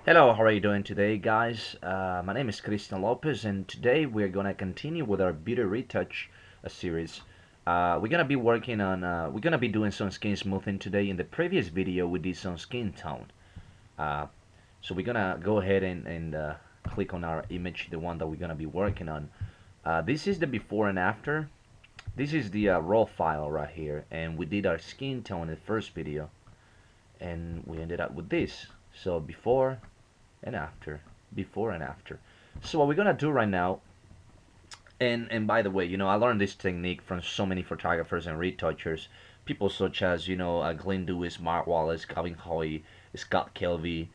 Hello, how are you doing today, guys? My name is Cristian Lopez, and today we're gonna continue with our beauty retouch series. We're gonna be doing some skin smoothing today. In the previous video, we did some skin tone. Uh, so we're gonna go ahead and click on our image, the one that we're gonna be working on. This is the before and after. This is the raw file right here, and we did our skin tone in the first video, and we ended up with this. So and after before and after. So what we're gonna do right now, and by the way, I learned this technique from so many photographers and retouchers, people such as Glenn Lewis, Mark Wallace, Calvin Hoy, Scott Kelvey,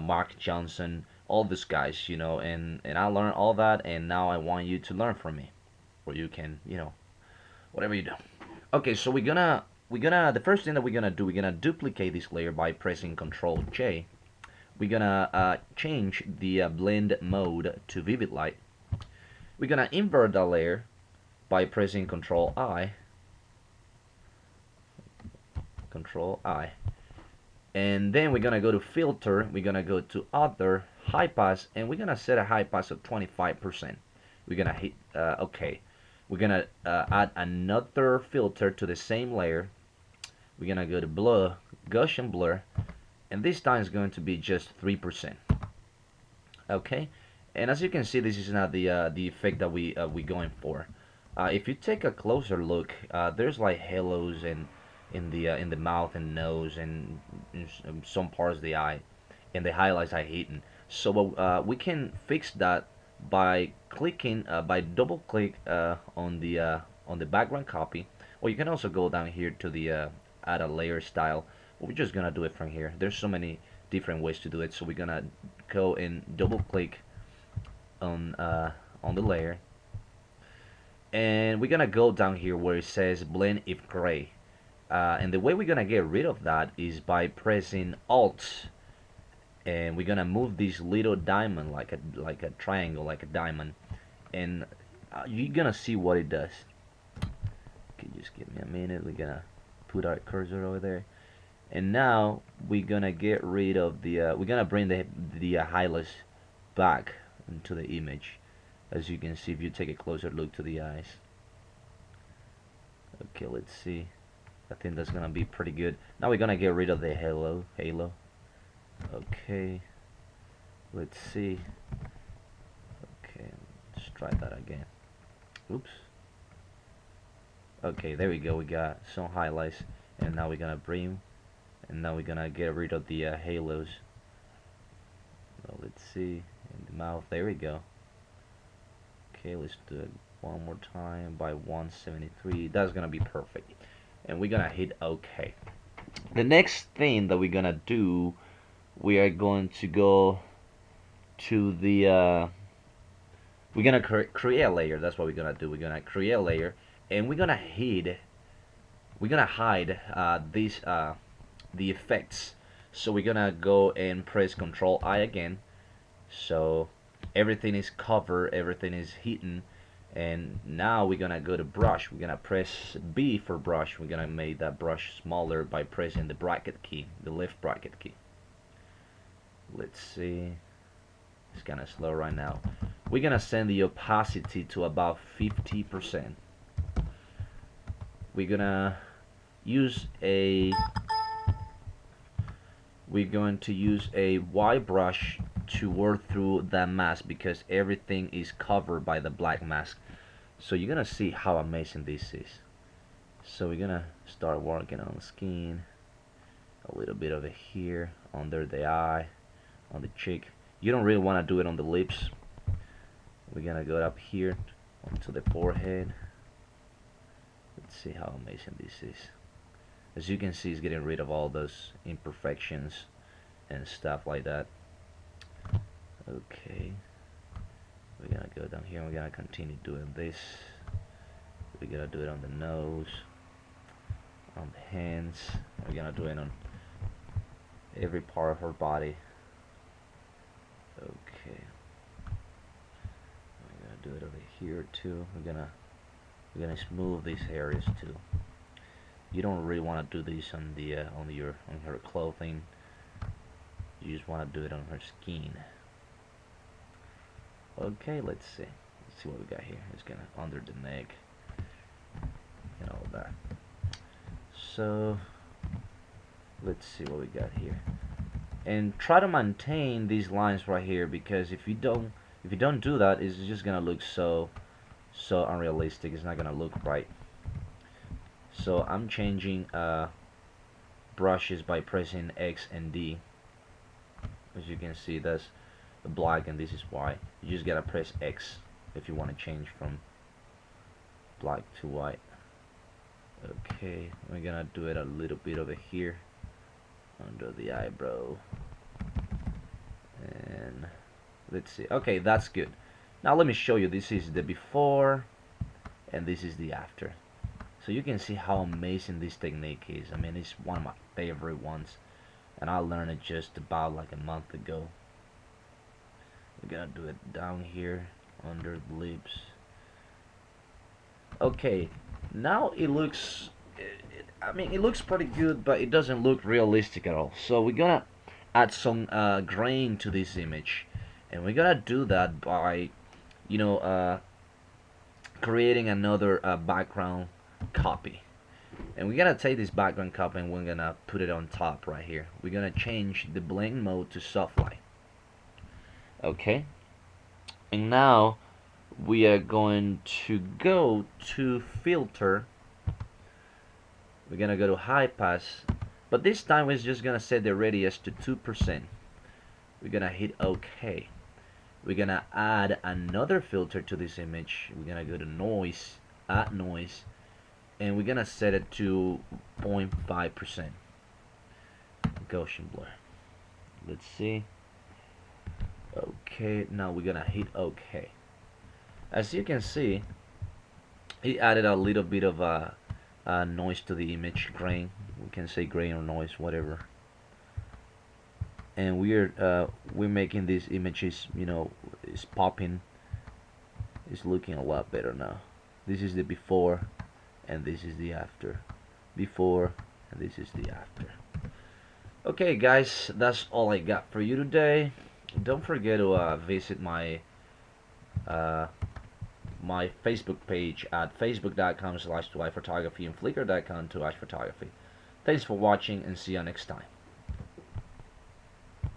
Mark Johnson, all these guys, and I learned all that, and now I want you to learn from me, or you can, whatever you do. Okay, so we're gonna the first thing that we're gonna duplicate this layer by pressing Control J. We're gonna change the blend mode to vivid light. We're gonna invert the layer by pressing Control I, and then we're gonna go to filter. We're gonna go to other, high pass, and we're gonna set a high pass of 25%. We're gonna hit OK. We're gonna add another filter to the same layer. We're gonna go to blur, Gaussian blur, and this time is going to be just 3%. Okay, and as you can see, this is not the effect that we going for. If you take a closer look, there's like halos in the mouth and nose and in some parts of the eye, and the highlights are hidden. So we can fix that by double click on the background copy, or you can also go down here to the add a layer style. We're just gonna do it from here. There's so many different ways to do it, so we're gonna go and double click on the layer, and we're gonna go down here where it says blend if gray, and the way we're gonna get rid of that is by pressing Alt, and we're gonna move this little diamond like a triangle, like a diamond, and you're gonna see what it does. Okay, just give me a minute. We're gonna put our cursor over there, and now we're gonna get rid of the we're gonna bring the highlights back into the image. As you can see, if you take a closer look to the eyes. Okay, let's see. I think that's gonna be pretty good. Now we're gonna get rid of the halo. Okay, let's see. Okay, let's try that again. Oops. Okay, there we go. We got some highlights, and now we're gonna bring, and now we're gonna get rid of the halos. Well, let's see, in the mouth. There we go. Okay, let's do it one more time by 173. That's gonna be perfect, and we're gonna hit OK. The next thing that we're gonna do, we are going to go to the we're gonna create a layer. That's what we're gonna do. We're gonna create a layer, and we're gonna hide the effects. So we're gonna go and press Control I again, so everything is covered, everything is hidden. And now we're gonna go to brush. We're gonna press B for brush. We're gonna make that brush smaller by pressing the bracket key, the left bracket key. Let's see, it's kind of slow right now. We're gonna send the opacity to about 50%. We're going to use a Y brush to work through that mask, because everything is covered by the black mask. So you're gonna see how amazing this is. So we're gonna start working on the skin, a little bit over here, under the eye, on the cheek. You don't really want to do it on the lips. We're gonna go up here onto the forehead. Let's see how amazing this is. As you can see, it's getting rid of all those imperfections and stuff like that. Okay, we're gonna go down here and we're gonna continue doing this. We're gonna do it on the nose, on the hands. We're gonna do it on every part of her body. Okay, we're gonna do it over here too. We're gonna smooth these areas too. You don't really want to do this on her clothing. You just want to do it on her skin. Okay, let's see. Let's see what we got here. It's gonna under the neck and all that. So let's see what we got here. And try to maintain these lines right here, because if you don't do that, it's just gonna look so unrealistic. It's not gonna look right. So I'm changing brushes by pressing X and D. As you can see, that's the black and this is white. You just gotta press X if you want to change from black to white. Okay, we're gonna do it a little bit over here under the eyebrow, and let's see. Okay, that's good. Now let me show you. This is the before and this is the after, so you can see how amazing this technique is. I mean, it's one of my favorite ones, and I learned it just about like a month ago. We're gonna do it down here under the lips. Okay, now it looks, I mean, it looks pretty good, but it doesn't look realistic at all. So we're gonna add some grain to this image, and we're gonna do that by, you know, creating another background copy. And we're gonna take this background copy and we're gonna put it on top right here. We're gonna change the blend mode to soft light. Okay, and now we are going to go to filter. We're gonna go to high pass, but this time we're just gonna set the radius to 2%. We're gonna hit OK. We're gonna add another filter to this image. We're gonna go to noise, add noise, and we're gonna set it to 0.5% Gaussian blur. Let's see. Okay, now we're gonna hit OK. As you can see, it added a little bit of noise to the image, grain. We can say grain or noise, whatever. And we're making these images, you know, it's popping. It's looking a lot better now. This is the before, and this is the after. Before, and this is the after. Okay, guys, that's all I got for you today. Don't forget to visit my my Facebook page at facebook.com/2iphotography and flickr.com/2iphotography. Thanks for watching, and see you next time.